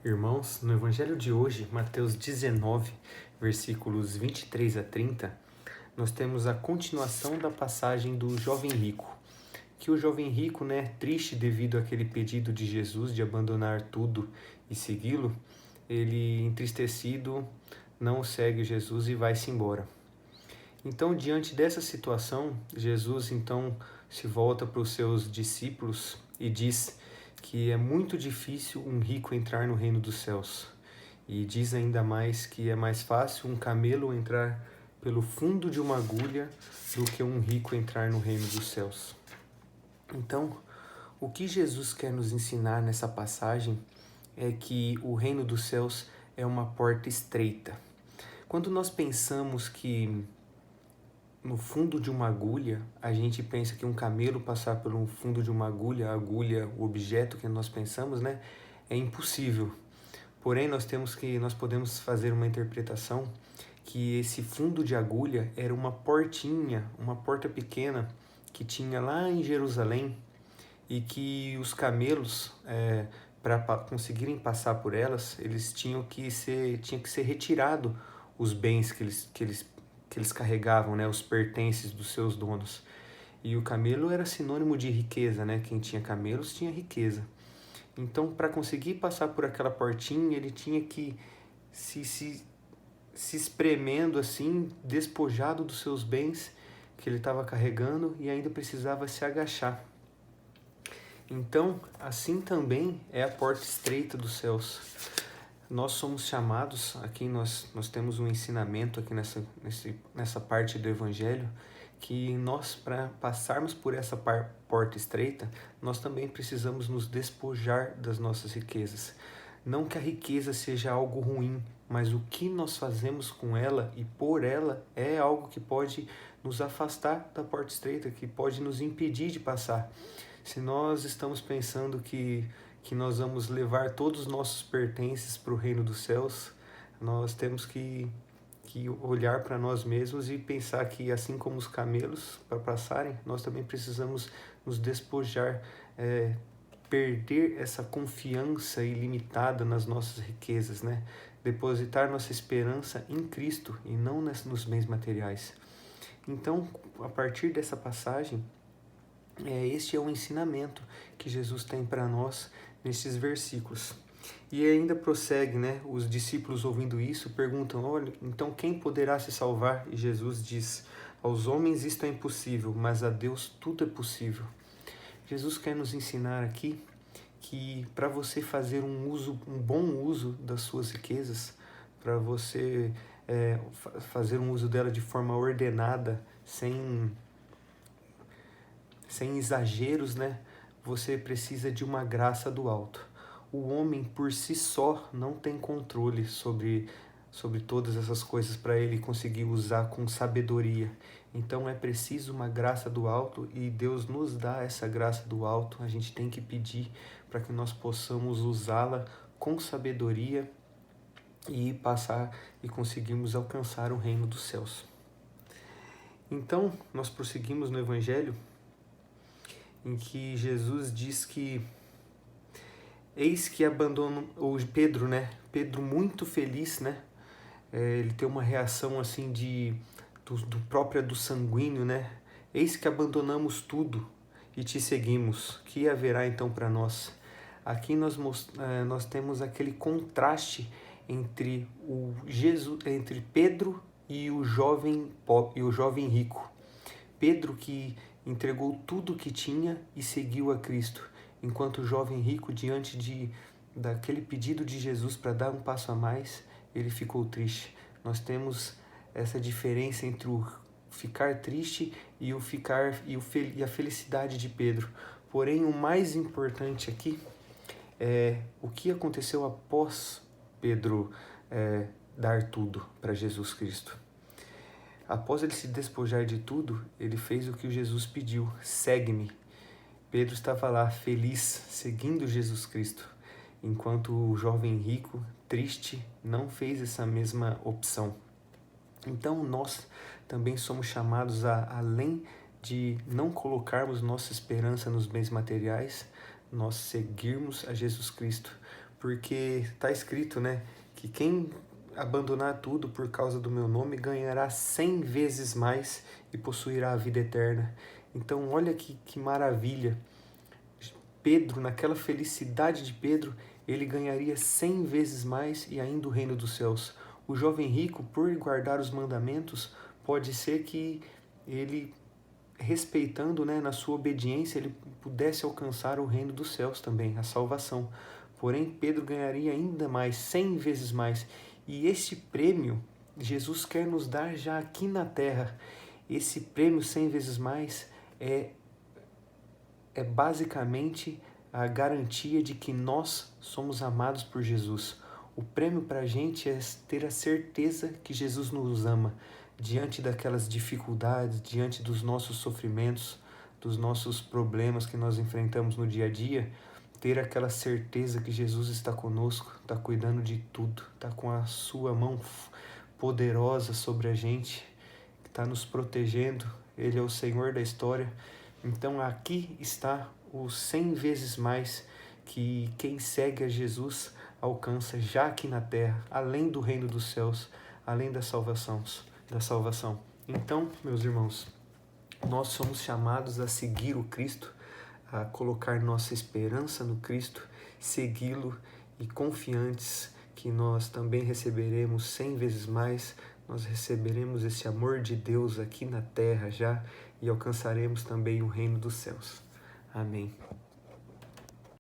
Irmãos, no Evangelho de hoje, Mateus 19, versículos 23 a 30, nós temos a continuação da passagem do jovem rico. Que o jovem rico, triste devido àquele pedido de Jesus de abandonar tudo e segui-lo, ele, entristecido, não segue Jesus e vai-se embora. Então, diante dessa situação, Jesus então se volta para os seus discípulos e diz que é muito difícil um rico entrar no reino dos céus. E diz ainda mais que é mais fácil um camelo entrar pelo fundo de uma agulha do que um rico entrar no reino dos céus. Então, o que Jesus quer nos ensinar nessa passagem é que o reino dos céus é uma porta estreita. Quando nós pensamos que no fundo de uma agulha, a gente pensa que um camelo passar pelo fundo de uma agulha, a agulha, o objeto que nós pensamos, é impossível. Porém, nós podemos fazer uma interpretação que esse fundo de agulha era uma portinha, uma porta pequena que tinha lá em Jerusalém e que os camelos, para conseguirem passar por elas, eles tinha que ser retirado os bens que eles carregavam, os pertences dos seus donos. E o camelo era sinônimo de riqueza, Quem tinha camelos tinha riqueza. Então, para conseguir passar por aquela portinha, ele tinha que se espremendo assim, despojado dos seus bens que ele estava carregando e ainda precisava se agachar. Então, assim também é a porta estreita dos céus. Nós somos chamados, aqui nós temos um ensinamento aqui nessa parte do Evangelho, que nós, para passarmos por essa porta estreita, nós também precisamos nos despojar das nossas riquezas. Não que a riqueza seja algo ruim, mas o que nós fazemos com ela e por ela é algo que pode nos afastar da porta estreita, que pode nos impedir de passar. Se nós estamos pensando que nós vamos levar todos os nossos pertences para o reino dos céus, nós temos que olhar para nós mesmos e pensar que, assim como os camelos, para passarem, nós também precisamos nos despojar, perder essa confiança ilimitada nas nossas riquezas, depositar nossa esperança em Cristo e não nos bens materiais. Então, a partir dessa passagem, este é o ensinamento que Jesus tem para nós nesses versículos. E ainda prossegue, os discípulos ouvindo isso perguntam, olha, então quem poderá se salvar? E Jesus diz, aos homens isto é impossível, mas a Deus tudo é possível. Jesus quer nos ensinar aqui que para você fazer um bom uso das suas riquezas, para você fazer um uso dela de forma ordenada, sem exageros, você precisa de uma graça do alto. O homem por si só não tem controle sobre todas essas coisas para ele conseguir usar com sabedoria. Então é preciso uma graça do alto e Deus nos dá essa graça do alto. A gente tem que pedir para que nós possamos usá-la com sabedoria e passar e conseguirmos alcançar o reino dos céus. Então, nós prosseguimos no Evangelho em que Jesus diz que eis que abandona o Pedro, Pedro muito feliz, ele tem uma reação assim do sanguíneo, Eis que abandonamos tudo e te seguimos. Que haverá então para nós? Aqui nós temos aquele contraste entre entre Pedro e o jovem rico. Pedro que entregou tudo o que tinha e seguiu a Cristo, enquanto o jovem rico, diante daquele pedido de Jesus para dar um passo a mais, ele ficou triste. Nós temos essa diferença entre o ficar triste e a felicidade de Pedro. Porém, o mais importante aqui é o que aconteceu após Pedro dar tudo para Jesus Cristo. Após ele se despojar de tudo, ele fez o que Jesus pediu, segue-me. Pedro estava lá feliz, seguindo Jesus Cristo, enquanto o jovem rico, triste, não fez essa mesma opção. Então nós também somos chamados além de não colocarmos nossa esperança nos bens materiais, nós seguirmos a Jesus Cristo, porque está escrito, né, que quem abandonar tudo por causa do meu nome ganhará 100 vezes mais e possuirá a vida eterna. Então, olha que maravilha. Pedro, naquela felicidade de Pedro, ele ganharia 100 vezes mais e ainda o reino dos céus. O jovem rico, por guardar os mandamentos, pode ser que ele, respeitando, né, na sua obediência, ele pudesse alcançar o reino dos céus também, a salvação. Porém, Pedro ganharia ainda mais, 100 vezes mais. E este prêmio, Jesus quer nos dar já aqui na terra. Esse prêmio 100 vezes mais é basicamente a garantia de que nós somos amados por Jesus. O prêmio para a gente é ter a certeza que Jesus nos ama diante daquelas dificuldades, diante dos nossos sofrimentos, dos nossos problemas que nós enfrentamos no dia a dia, ter aquela certeza que Jesus está conosco, está cuidando de tudo, está com a sua mão poderosa sobre a gente, que está nos protegendo. Ele é o Senhor da história. Então aqui está o 100 vezes mais que quem segue a Jesus alcança já aqui na terra, além do reino dos céus, além da salvação. Então, meus irmãos, nós somos chamados a seguir o Cristo, a colocar nossa esperança no Cristo, segui-lo e confiantes que nós também receberemos 100 vezes mais, nós receberemos esse amor de Deus aqui na terra já e alcançaremos também o reino dos céus. Amém.